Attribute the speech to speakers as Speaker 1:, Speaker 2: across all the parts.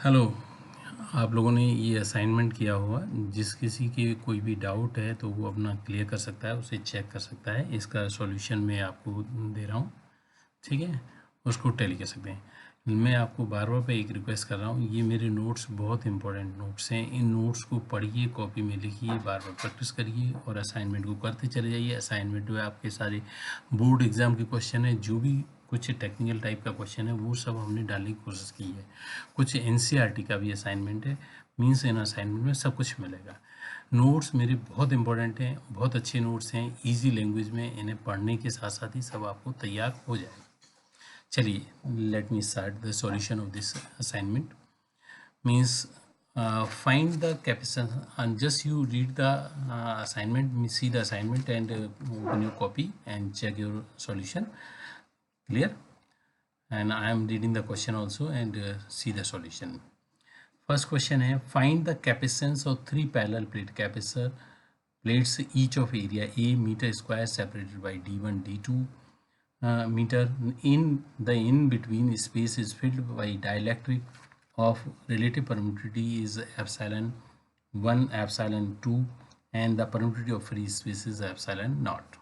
Speaker 1: Hello. आप लोगों ने ये असाइनमेंट किया हुआ, जिस किसी के कोई भी डाउट है तो वो अपना क्लियर कर सकता है, उसे चेक कर सकता है। इसका सॉल्यूशन मैं आपको दे रहा हूँ, ठीक है। उसको टैली कर सकते हैं। मैं आपको बार बार पे एक रिक्वेस्ट कर रहा हूँ, ये मेरे नोट्स बहुत इंपॉर्टेंट नोट्स हैं। इन नोट्स को पढ़िए, कॉपी में लिखिए, बार बार प्रैक्टिस करिए और असाइनमेंट को करते चले जाइए। असाइनमेंट में आपके सारे बोर्ड एग्ज़ाम के क्वेश्चन है, जो भी कुछ टेक्निकल टाइप का क्वेश्चन है वो सब हमने डालने की कोशिश की है। कुछ एनसीईआरटी का भी असाइनमेंट है, मीन्स इन असाइनमेंट में सब कुछ मिलेगा। नोट्स मेरे बहुत इंपॉर्टेंट हैं, बहुत अच्छे नोट्स हैं, इजी लैंग्वेज में। इन्हें पढ़ने के साथ साथ ही सब आपको तैयार हो जाएगा। चलिए, let me start the solution of this assignment. Means find the capacitance, and just you read the assignment, see the assignment and open your copy and check your solution. Clear? And I am reading the question also and see the solution. First question है, find the capacitance of three parallel plate capacitor plates each of area A meter square separated by d1 d2 meter. In the in between space is filled by dielectric of relative permittivity is epsilon 1 epsilon 2 and the permittivity of free space is epsilon naught.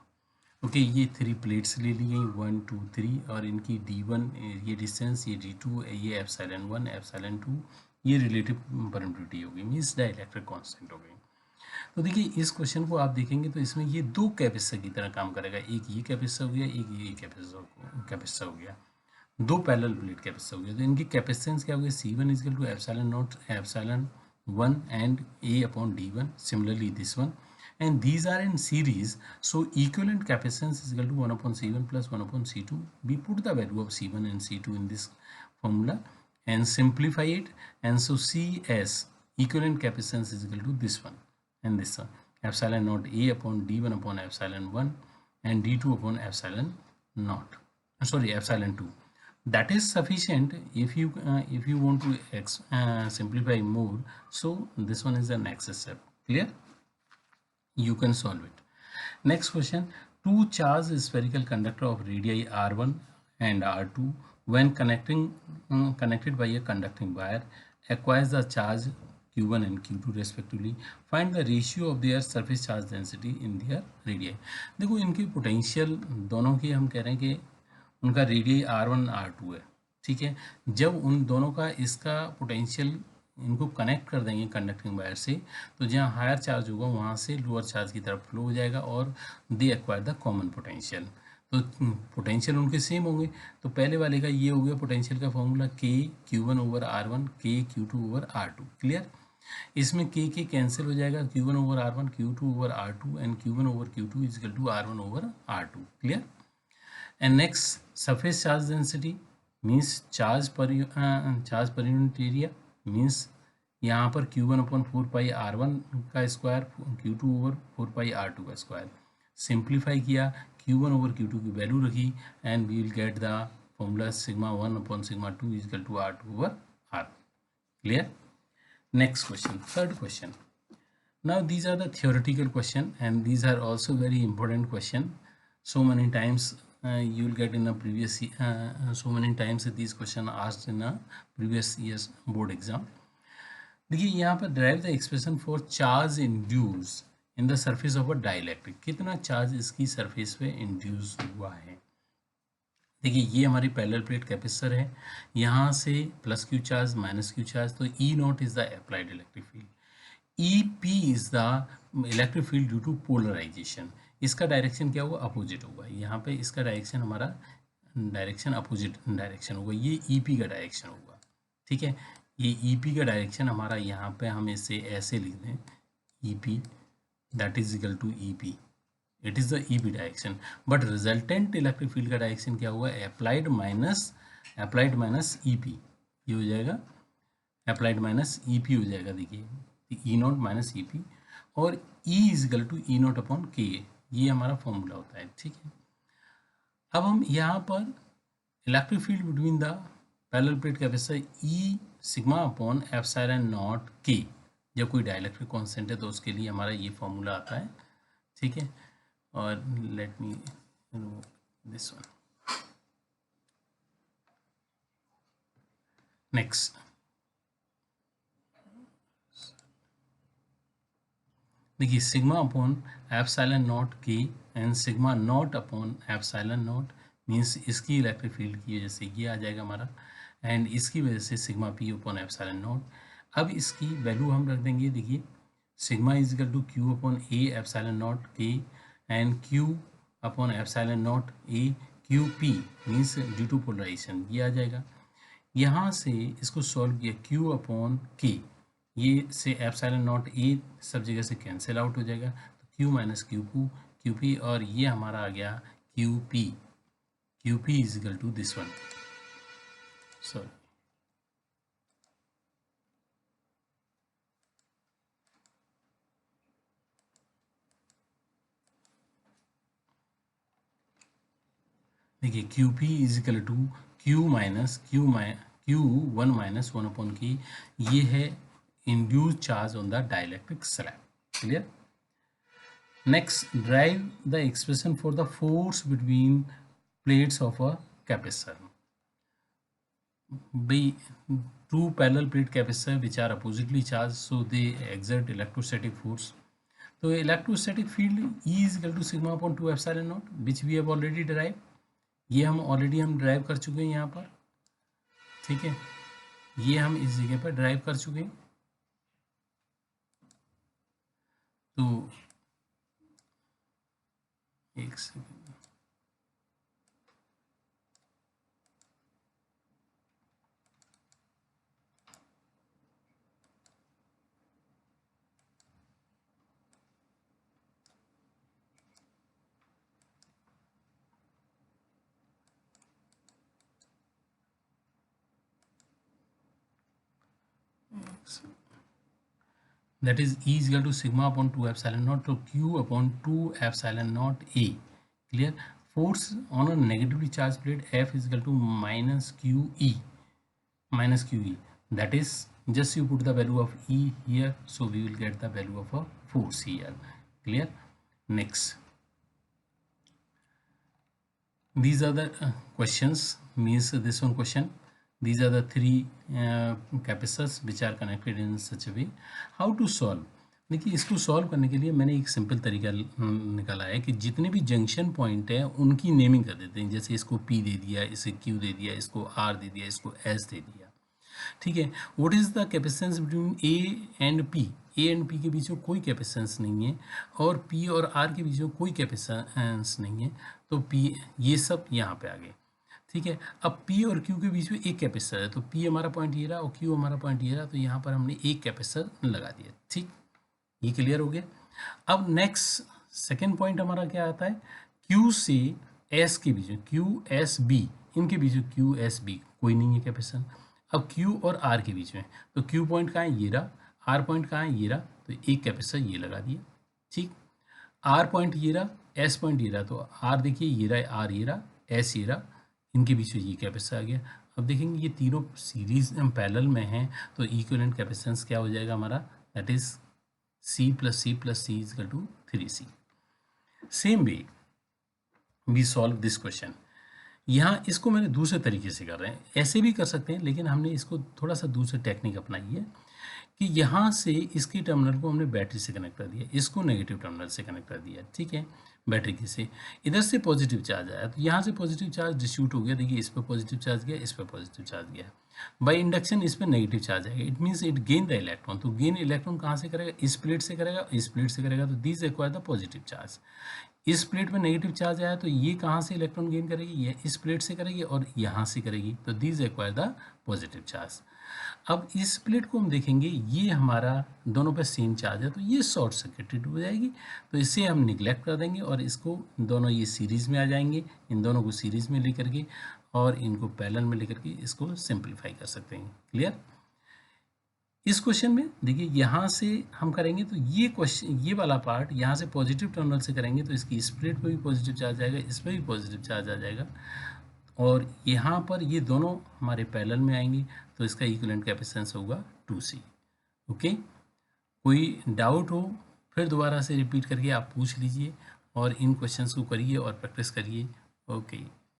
Speaker 1: Okay, ये three plates ले ली गई 1 2 3 और इनकी d1 ये distance, ये d2, ये epsilon 1 epsilon 2, ये relative permittivity हो गई, मीन्स डाइलेक्ट्रिक कांस्टेंट हो गई। तो देखिए, इस क्वेश्चन को आप देखेंगे तो इसमें ये दो कैपेसिटर की तरह काम करेगा। एक ये कैपेसिटर हो गया, एक ये कैपेसिटर हो गया, दो पैरेलल प्लेट कैपेसिटर हो गया। तो इनकी कैपेसिटेंस क्या हो गया, C1 is equal to epsilon naught epsilon 1 and A upon d1. Similarly this one, and these are in series, so equivalent capacitance is equal to 1 upon C1 plus 1 upon C2. We put the value of C1 and C2 in this formula and simplify it, and so CS equivalent capacitance is equal to this one and this one, epsilon naught A upon d1 upon epsilon 1 and d2 upon epsilon naught, sorry, epsilon 2. That is sufficient. If you want to simplify more, so this one is the next step. Clear? You can solve it. Next question, two charged spherical conductor of radii r1 and r2 when connected by a conducting wire acquires the charge q1 and q2 respectively. Find the ratio of their surface charge density in their radii. देखो, इनकी potential दोनों की हम कह रहे हैं कि उनका रेडियस R1 R2 है, ठीक है। जब उन दोनों का इसका पोटेंशियल इनको कनेक्ट कर देंगे कंडक्टिंग वायर से, तो जहाँ हायर चार्ज होगा वहाँ से लोअर चार्ज की तरफ फ्लो हो जाएगा और दे एक्वायर द कॉमन पोटेंशियल। तो पोटेंशियल उनके सेम होंगे। तो पहले वाले का ये हो गया पोटेंशियल का formula K Q1 over R1 K Q2 over R2। Clear? इसमें K कैंसिल हो जाएगा, Q1 over R1 Q2 over R2 and Q1 over Q2 is equal to R1 over R2। Clear? And next, surface charge density means charge per unit area, means यहाँ पर Q1 upon 4 pi R1 का square, Q2 over 4 pi R2 का square. Simplify किया, Q1 over Q2 की value रखी and we will get the formula sigma 1 upon sigma 2 is equal to R2 over R. Clear? Next question, third question. Now these are the theoretical question and these are also very important question. So many times you will get in a previous so many times these question asked in a previous year's board exam. देखिए, यहाँ पर derive the expression for charge induced in the surface of a dielectric. कितना charge इसकी surface पे induce हुआ है। देखिए, ये हमारी पैरेलल प्लेट कैपेसिटर है, यहाँ से plus q charge minus q charge, तो E naught is the applied electric field, E P is the electric field due to polarisation. इसका डायरेक्शन क्या होगा, अपोजिट होगा। यहाँ पे इसका डायरेक्शन हमारा डायरेक्शन अपोजिट डायरेक्शन होगा, ये ई पी का डायरेक्शन होगा, ठीक है। ये ई पी का डायरेक्शन हमारा, यहाँ पे हम इसे ऐसे लिख दें, E P that is equal to E P, it is the E P direction. But resultant electric field का डायरेक्शन क्या होगा, अप्लाइड माइनस ई पी, ये हो जाएगा अप्लाइड माइनस ई पी हो जाएगा। देखिए, E naught minus E P और E is equal to E naught upon K, ये हमारा फॉर्मूला होता है, ठीक है। अब हम यहाँ पर electric field between the parallel plate capacitor E sigma upon epsilon naught के, जब कोई डाइलेक्ट्रिक कांस्टेंट है तो उसके लिए हमारा ये फॉर्मूला आता है, ठीक है। और let me this one. Next, देखिए सिग्मा अपॉन एप्सिलॉन नॉट के and sigma not upon epsilon not means इसकी इलेक्ट्रिक फील्ड की वजह से ये आ जाएगा हमारा, एंड इसकी वजह से sigma p upon epsilon naught. अब इसकी वैल्यू हम रख देंगे, देखिए sigma is equal to q upon a epsilon naught के and q upon epsilon naught a q p means due to polarisation ये आ जाएगा। यहाँ से इसको सॉल्व किया क्यू अपॉन के, ये से एप्सिलॉन नॉट ए सब जगह से कैंसिल आउट हो जाएगा, तो क्यू माइनस क्यू पी और ये हमारा आ गया q p is equal to this one, sorry देखिए q p is equal to q one minus one upon k, ये है induced charge on the dielectric slab. Clear. Next derive the expression for the force between plates of a capacitor. भाई two parallel plate capacitor which are oppositely charged, so they exert electrostatic force. तो electrostatic field E is equal to sigma upon 2 epsilon naught which we have already derived, ये हम already drive कर चुके हैं यहाँ पर, ठीक है, ये हम इस जगह पर ड्राइव कर चुके हैं। तो एक second, that is E is equal to sigma upon 2 epsilon naught to Q upon 2 epsilon naught A. Clear. Force on a negatively charged plate F is equal to minus QE. That is, just you put the value of E here, so we will get the value of a force here. Clear. Next, these are the questions, means this one question. These are the three capacitors which are connected in such a way. How to solve? देखिए इसको solve करने के लिए मैंने एक simple तरीका निकाला है कि जितने भी जंक्शन पॉइंट हैं उनकी नेमिंग कर देते हैं, जैसे इसको P दे दिया, इसे Q दे दिया, इसको R दे दिया, इसको S दे दिया, ठीक है। What is the capacitance between A and P? A and P के बीच में कोई कैपेसिटेंस नहीं है और P और R के बीच में कोई कैपेसिटेंस नहीं है, तो P ये सब यहाँ पे आ गए, ठीक है। अब P और Q के बीच में एक कैपेसिटर है, तो P हमारा पॉइंट ये रहा और Q हमारा पॉइंट ये रहा, तो यहाँ पर हमने एक कैपेसिटर लगा दिया, ठीक, ये क्लियर हो गया। अब नेक्स्ट सेकेंड पॉइंट हमारा क्या आता है, Q से S के बीच में, QSB इनके बीच में QSB कोई नहीं है कैपेसिटर। अब Q और R के बीच में, तो Q पॉइंट कहाँ है, ये रहा, R पॉइंट कहाँ है, ये रहा, तो एक कैपेसिटर ये लगा दिया, ठीक। R पॉइंट ये रहा, S पॉइंट ये रहा, तो R देखिए ये रहा, R ये रहा, S ये रहा, इनके बीच में ये कैपेसिटर आ गया। अब देखेंगे ये तीनों सीरीज पैरेलल में हैं, तो इक्विवेलेंट कैपेसिटेंस क्या हो जाएगा हमारा, that is C plus C plus C is equal to 3C। Same way we solve this question. यहाँ इसको मैंने दूसरे तरीके से कर रहे हैं, ऐसे भी कर सकते हैं, लेकिन हमने इसको थोड़ा सा दूसरे टेक्निक अपनाई है कि यहाँ से इसकी टर्मिनल को हमने बैटरी से कनेक्ट कर दिया, इसको नेगेटिव टर्मिनल से कनेक्ट कर दिया, ठीक है, बैटरी की से। इधर से पॉजिटिव चार्ज आया, तो यहाँ से पॉजिटिव चार्ज डिस्ट्रीब्यूट हो गया, देखिए इस पर पॉजिटिव चार्ज गया, इस पर पॉजिटिव चार्ज गया, बाय इंडक्शन इस पर नेगेटिव चार्ज आएगा, it means it gain the electron. तो गेन इलेक्ट्रॉन कहाँ से करेगा, इस प्लेट से करेगा, इस प्लेट से करेगा, तो this acquire the positive charge. इस प्लेट में नेगेटिव चार्ज आया, तो ये कहाँ से इलेक्ट्रॉन गेन करेगी, ये इस प्लेट से करेगी और यहाँ से करेगी, तो this acquire the positive charge. अब इस प्लेट को हम देखेंगे, ये हमारा दोनों पे सेम चार्ज है, तो ये शॉर्ट सर्किटेड हो जाएगी, तो इसे हम निगलेक्ट कर देंगे और इसको दोनों ये सीरीज़ में आ जाएंगे, इन दोनों को सीरीज़ में लेकर के और इनको पैरेलल में लेकर के इसको सिंपलीफाई कर सकते हैं। क्लियर। इस क्वेश्चन में देखिए यहाँ से हम करेंगे, तो ये क्वेश्चन, ये वाला पार्ट यहाँ से पॉजिटिव टर्मिनल से करेंगे, तो इसकी इस प्लेट पर भी पॉजिटिव चार्ज आएगा, इस पर भी पॉजिटिव चार्ज आ जाएगा, और यहाँ पर ये दोनों हमारे पैरेलल में आएंगे, तो इसका इक्विवेलेंट कैपेसिटेंस होगा 2C। ओके, कोई डाउट हो फिर दोबारा से रिपीट करके आप पूछ लीजिए और इन क्वेश्चंस को करिए और प्रैक्टिस करिए। ओके।